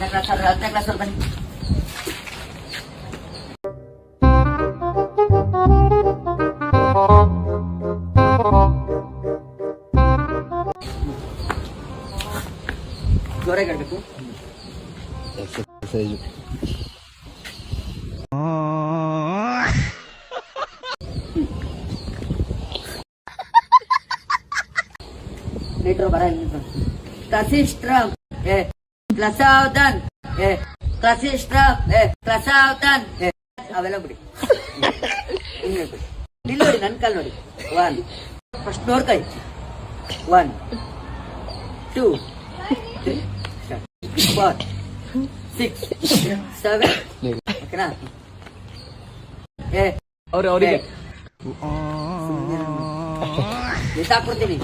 ಹತ್ತನೇ ಕ್ಲಾಸ್ ಬನ್ನಿ. ಜೋರಾಗಿ ಹೇಳ್ಬೇಕು. ಎಕ್ಸರ್ಸೈಜು ಲೀಟ್ರ್ ಬರ ಕ್ಲಾಸಿಸ್ಟ್ರಮ್ ಕ್ಲಾಸಾವತಾನ್ ಕ್ಲಾಸಿಸ್ಟ್ರಮ್ ಕ್ಲಾಸಾವತಾನ್ ಅವೆಲ್ಲ ಬಿಡಿ. ಇಲ್ಲಿ ನೋಡಿ, ನನ್ನ ಕಾಲ್ ನೋಡಿ. 1 ಫಸ್ಟ್ ನೋಡ್ಕೈ. 1 2 3 4 6 7 ಓಕೆನಾ? ಅವ್ರಿಗೆ ಎಷ್ಟಾಕ್ಬಿಡ್ತೀನಿ.